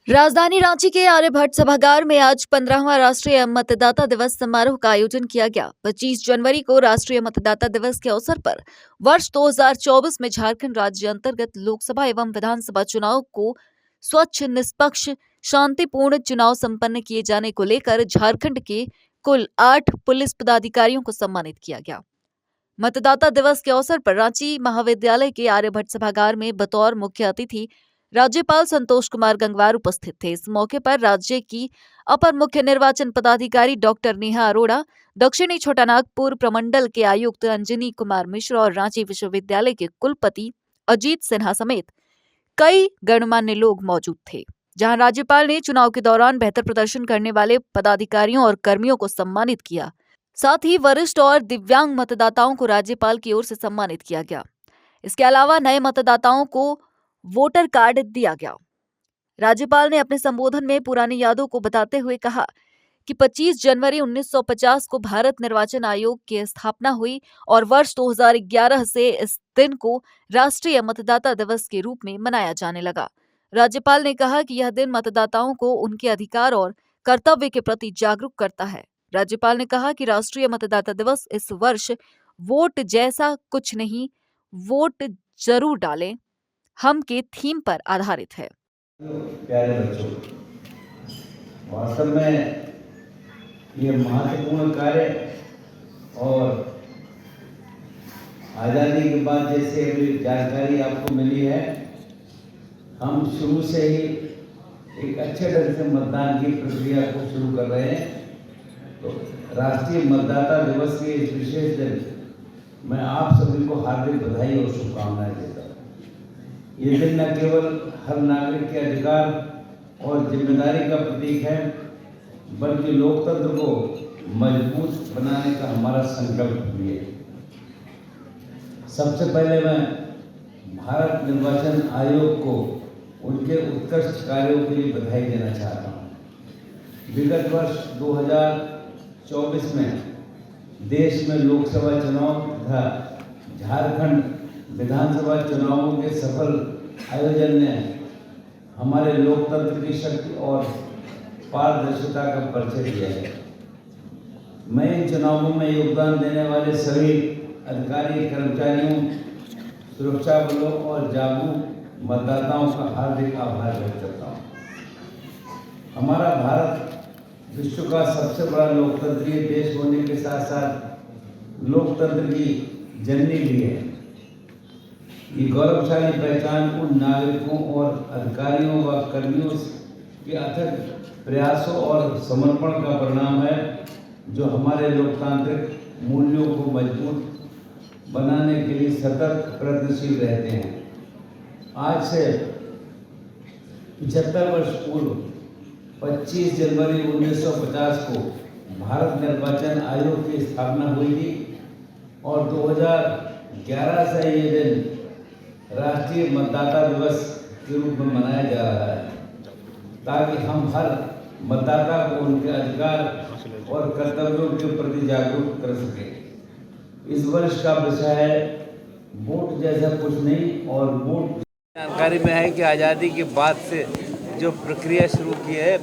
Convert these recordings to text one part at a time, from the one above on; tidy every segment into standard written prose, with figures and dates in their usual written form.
राजधानी रांची के आर्यभट्ट सभागार में आज 15वां राष्ट्रीय मतदाता दिवस समारोह का आयोजन किया गया। 25 जनवरी को राष्ट्रीय मतदाता दिवस के अवसर पर वर्ष 2024 में झारखंड राज्य अंतर्गत लोकसभा एवं विधानसभा चुनाव को स्वच्छ, निष्पक्ष, शांतिपूर्ण चुनाव संपन्न किए जाने को लेकर झारखंड के कुल 8 पुलिस पदाधिकारियों को सम्मानित किया गया। मतदाता दिवस के अवसर पर रांची महाविद्यालय के आर्यभट्ट सभागार में बतौर मुख्य अतिथि राज्यपाल संतोष कुमार गंगवार उपस्थित थे। इस मौके पर राज्य की अपर मुख्य निर्वाचन पदाधिकारी डॉक्टर नेहा अरोड़ा, दक्षिणी छोटानागपुर प्रमंडल के आयुक्त अंजनी कुमार मिश्र और रांची विश्वविद्यालय के कुलपति अजीत सिन्हा समेत कई गणमान्य लोग मौजूद थे। जहां राज्यपाल ने चुनाव के दौरान बेहतर प्रदर्शन करने वाले पदाधिकारियों और कर्मियों को सम्मानित किया। साथ ही वरिष्ठ और दिव्यांग मतदाताओं को राज्यपाल की ओर से सम्मानित किया गया। इसके अलावा नए मतदाताओं को वोटर कार्ड दिया गया। राज्यपाल ने अपने संबोधन में पुरानी यादों को बताते हुए कहा कि 25 जनवरी 1950 को भारत निर्वाचन आयोग की स्थापना हुई और वर्ष 2011 से इस दिन को राष्ट्रीय मतदाता दिवस के रूप में मनाया जाने लगा। राज्यपाल ने कहा कि यह दिन मतदाताओं को उनके अधिकार और कर्तव्य के प्रति जागरूक करता है। राज्यपाल ने कहा कि राष्ट्रीय मतदाता दिवस इस वर्ष वोट जैसा कुछ नहीं, वोट जरूर डालें हम के थीम पर आधारित है। प्यारे बच्चों, वास्तव में ये महत्वपूर्ण कार्य और आज़ादी के बाद जैसे अभी जानकारी आपको मिली है, हम शुरू से ही एक अच्छे ढंग से मतदान की प्रक्रिया को शुरू कर रहे हैं। तो राष्ट्रीय मतदाता दिवस के इस विशेष दिन मैं आप सभी को हार्दिक बधाई और शुभकामनाएं देता हूँ। ये दिन न केवल हर नागरिक के अधिकार और जिम्मेदारी का प्रतीक है, बल्कि लोकतंत्र को मजबूत बनाने का हमारा संकल्प भी है। सबसे पहले मैं भारत निर्वाचन आयोग को उनके उत्कृष्ट कार्यों के लिए बधाई देना चाहता हूँ। विगत वर्ष 2024 में देश में लोकसभा चुनाव तथा झारखंड विधानसभा चुनावों के सफल आयोजन ने हमारे लोकतंत्र की शक्ति और पारदर्शिता का परिचय दिया है। मैं इन चुनावों में योगदान देने वाले सभी अधिकारी, कर्मचारियों, सुरक्षा बलों और जागरूक मतदाताओं का हार्दिक आभार व्यक्त करता हूँ। हमारा भारत विश्व का सबसे बड़ा लोकतंत्रीय देश होने के साथ साथ लोकतंत्र की जननी भी है। ये गौरवशाली पहचान उन नागरिकों और अधिकारियों व कर्मियों के अथक प्रयासों और समर्पण का परिणाम है, जो हमारे लोकतांत्रिक मूल्यों को मजबूत बनाने के लिए सतत प्रयत्नशील रहते हैं। आज से 75 वर्ष पूर्व 25 जनवरी 1950 को भारत निर्वाचन आयोग की स्थापना हुई थी और 2011 से ये दिन राष्ट्रीय मतदाता दिवस के रूप में मनाया जा रहा है, ताकि हम हर मतदाता को उनके अधिकार और कर्तव्यों के प्रति जागरूक कर सकें। इस वर्ष का विषय है वोट जैसा कुछ नहीं और वोट। जानकारी में है कि आज़ादी के बाद से जो प्रक्रिया शुरू की है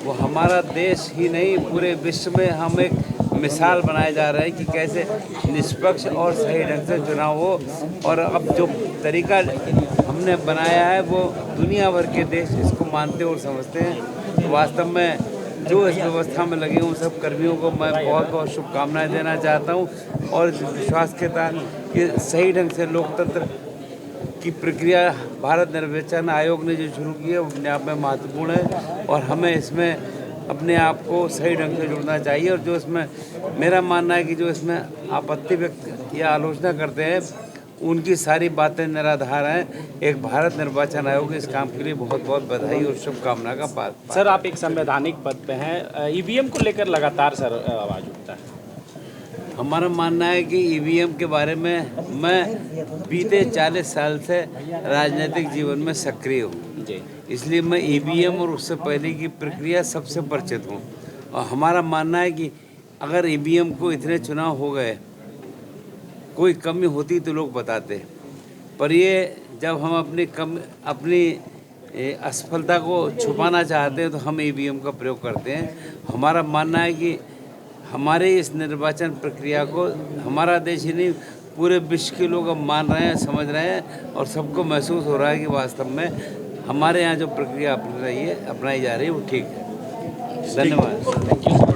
वो हमारा देश ही नहीं पूरे विश्व में हम एक मिसाल बनाया जा रहा है कि कैसे निष्पक्ष और सही ढंग से चुनाव हो। और अब जो तरीका हमने बनाया है वो दुनिया भर के देश इसको मानते और समझते हैं। वास्तव में जो इस व्यवस्था में लगे उन सब कर्मियों को मैं बहुत बहुत शुभकामनाएं देना चाहता हूं और विश्वास के साथ कि सही ढंग से लोकतंत्र की प्रक्रिया भारत निर्वाचन आयोग ने जो शुरू की है वो अपने आप में महत्वपूर्ण है और हमें इसमें अपने आप को सही ढंग से जुड़ना चाहिए। और जो इसमें मेरा मानना है कि जो इसमें आपत्ति व्यक्त या आलोचना करते हैं उनकी सारी बातें निराधार हैं। एक भारत निर्वाचन आयोग इस काम के लिए बहुत बहुत बधाई और शुभकामना का पात्र। सर, आप एक संवैधानिक पद पे हैं, ईवीएम को लेकर लगातार सर आवाज़ उठता है। हमारा मानना है कि ईवीएम के बारे में मैं बीते 40 साल से राजनीतिक जीवन में सक्रिय हूँ, इसलिए मैं ईवीएम और उससे पहले की प्रक्रिया सबसे परिचित हूँ। और हमारा मानना है कि अगर ईवीएम को इतने चुनाव हो गए, कोई कमी होती तो लोग बताते, पर ये जब हम अपनी असफलता को छुपाना चाहते हैं तो हम ईवीएम का प्रयोग करते हैं। हमारा मानना है कि हमारे इस निर्वाचन प्रक्रिया को हमारा देश ही नहीं पूरे विश्व के लोग अब मान रहे हैं, समझ रहे हैं और सबको महसूस हो रहा है कि वास्तव में हमारे यहाँ जो प्रक्रिया अपनाई जा रही है वो ठीक है। धन्यवाद। Thank you.